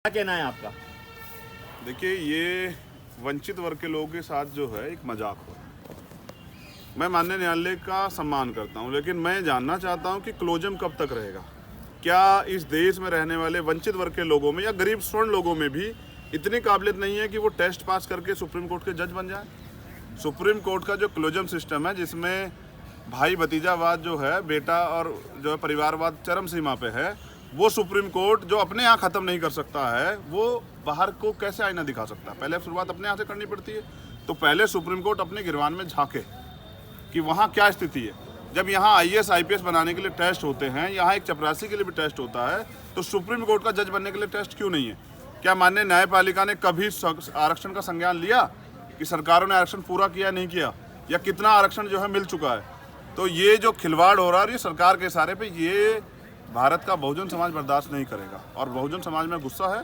क्या कहना है आपका? देखिए, ये वंचित वर्ग के लोगों के साथ जो है एक मजाक हो रहा है। मैं माननीय न्यायालय का सम्मान करता हूं, लेकिन मैं जानना चाहता हूं कि क्लोजम कब तक रहेगा। क्या इस देश में रहने वाले वंचित वर्ग के लोगों में या गरीब स्वर्ण लोगों में भी इतनी काबिलियत नहीं है कि वो टेस्ट पास करके सुप्रीम कोर्ट के जज बन जाए? सुप्रीम कोर्ट का जो क्लोजम सिस्टम है, जिसमें भाई भतीजावाद जो है, बेटा और जो है परिवारवाद चरम सीमा पे है, वो सुप्रीम कोर्ट जो अपने यहाँ ख़त्म नहीं कर सकता है, वो बाहर को कैसे आईना दिखा सकता है? पहले शुरुआत अपने यहाँ से करनी पड़ती है। तो पहले सुप्रीम कोर्ट अपने गिरवान में झांके कि वहाँ क्या स्थिति है। जब यहाँ IAS IPS बनाने के लिए टेस्ट होते हैं, यहाँ एक चपरासी के लिए भी टेस्ट होता है, तो सुप्रीम कोर्ट का जज बनने के लिए टेस्ट क्यों नहीं है? क्या माननीय न्यायपालिका ने कभी आरक्षण का संज्ञान लिया कि सरकारों ने आरक्षण पूरा किया नहीं किया, या कितना आरक्षण जो है मिल चुका है? तो ये जो खिलवाड़ हो रहा है ये सरकार के इशारे पे, ये भारत का बहुजन समाज बर्दाश्त नहीं करेगा और बहुजन समाज में गुस्सा है।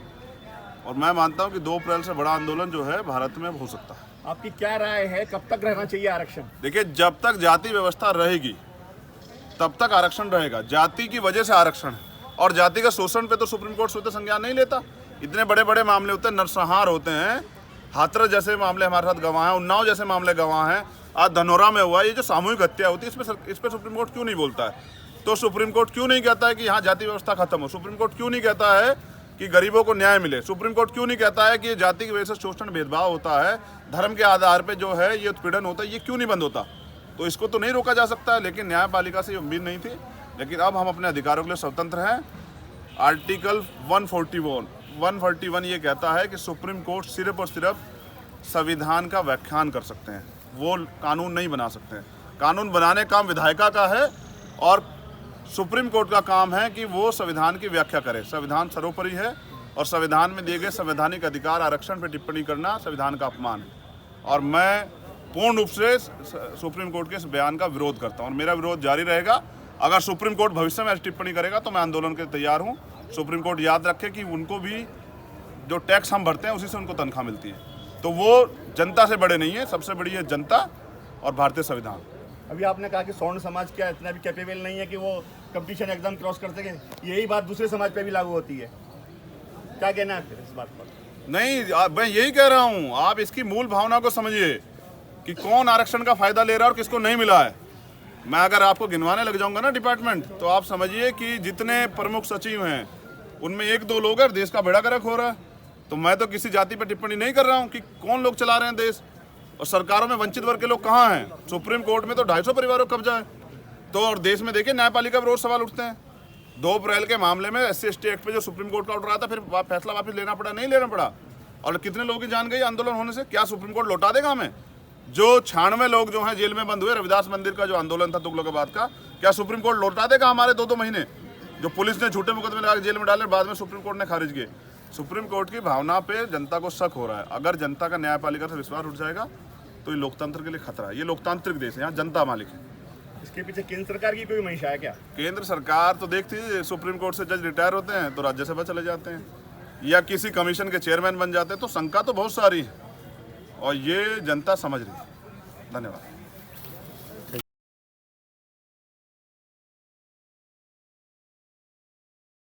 और मैं मानता हूं कि 2 अप्रैल से बड़ा आंदोलन जो है भारत में हो सकता है। आपकी क्या राय है, कब तक रहना चाहिए आरक्षण? देखिए, जब तक जाति व्यवस्था रहेगी तब तक आरक्षण रहेगा। जाति की वजह से आरक्षण है, और जाति का शोषण पे तो सुप्रीम कोर्ट स्वतः संज्ञान नहीं लेता। इतने बड़े बड़े मामले होते हैं, नरसंहार होते हैं, हाथरस जैसे मामले हमारे साथ गवाह हैं, उन्नाव जैसे मामले गवाह हैं, आज धनौरा में हुआ, ये जो सामूहिक हत्या होती है, इस पर सुप्रीम कोर्ट क्यों नहीं बोलता है? तो सुप्रीम कोर्ट क्यों नहीं कहता है कि यहाँ जाति व्यवस्था खत्म हो? सुप्रीम कोर्ट क्यों नहीं कहता है कि गरीबों को न्याय मिले? सुप्रीम कोर्ट क्यों नहीं कहता है कि जाति की वजह से शोषण भेदभाव होता है, धर्म के आधार पे जो है ये उत्पीड़न होता है, ये क्यों नहीं बंद होता? तो इसको तो नहीं रोका जा सकता है, लेकिन न्यायपालिका से ये उम्मीद नहीं थी। लेकिन अब हम अपने अधिकारों के लिए स्वतंत्र हैं। आर्टिकल 141 ये कहता है कि सुप्रीम कोर्ट सिर्फ और सिर्फ संविधान का व्याख्यान कर सकते हैं, वो कानून नहीं बना सकते हैं। कानून बनाने का काम विधायिका का है और सुप्रीम कोर्ट का काम है कि वो संविधान की व्याख्या करे। संविधान सर्वोपरि है और संविधान में दिए गए संवैधानिक अधिकार आरक्षण पर टिप्पणी करना संविधान का अपमान है। और मैं पूर्ण रूप से सुप्रीम कोर्ट के इस बयान का विरोध करता हूँ और मेरा विरोध जारी रहेगा। अगर सुप्रीम कोर्ट भविष्य में ऐसी टिप्पणी करेगा तो मैं आंदोलन के लिए तैयार हूँ। सुप्रीम कोर्ट याद रखे कि उनको भी जो टैक्स हम भरते हैं उसी से उनको तनख्वाह मिलती है, तो वो जनता से बड़े नहीं है, सबसे बड़ी है जनता और भारतीय संविधान। अभी आपने कहा कि स्वर्ण समाज क्या इतना भी कैपेबल नहीं है कि वो कंपटीशन एग्जाम क्रॉस कर सके, यही बात दूसरे समाज पे भी लागू होती है। क्या कहना है फिर इस बात पर? नहीं, मैं यही कह रहा हूँ, आप इसकी मूल भावना को समझिए कि कौन आरक्षण का फायदा ले रहा है और किसको नहीं मिला है। मैं अगर आपको गिनवाने लग जाऊंगा ना डिपार्टमेंट, तो आप समझिए कि जितने प्रमुख सचिव हैं उनमें 1-2 लोग हैं, देश का बेड़ा गर्क हो रहा है। तो मैं तो किसी जाति पर टिप्पणी नहीं कर रहा हूँ कि कौन लोग चला रहे हैं देश, और सरकारों में वंचित वर्ग के लोग कहाँ हैं? सुप्रीम कोर्ट में तो 250 परिवारों का कब्जा है। तो और देश में देखिए न्यायपालिका पर रोज सवाल उठते हैं। 2 अप्रैल के मामले में SC/ST एक्ट पे जो सुप्रीम कोर्ट का ऑर्डर आया था, फिर फैसला वापस लेना पड़ा, नहीं लेना पड़ा, और कितने लोगों की जान गई आंदोलन होने से। क्या सुप्रीम कोर्ट लौटा देगा हमें? जो 96 लोग जो हैं जेल में बंद हुए, रविदास मंदिर का जो आंदोलन था तुगलकाबाद का, क्या सुप्रीम कोर्ट लौटा देगा हमारे 2-2 महीने जो पुलिस ने झूठे मुकदमे लगा के जेल में डाले, बाद में सुप्रीम कोर्ट ने खारिज किए? सुप्रीम कोर्ट की भावना पे जनता को शक हो रहा है। अगर जनता का न्यायपालिका से विश्वास उठ जाएगा तो ये लोकतंत्र के लिए खतरा है। ये लोकतांत्रिक देश है, यहाँ जनता मालिक है। इसके पीछे केंद्र सरकार की कोई मंशा है क्या? केंद्र सरकार तो देखती है, सुप्रीम कोर्ट से जज रिटायर होते हैं तो राज्यसभा चले जाते हैं या किसी कमीशन के चेयरमैन बन जाते हैं। तो शंका तो बहुत सारी है और ये जनता समझ रही है। धन्यवाद।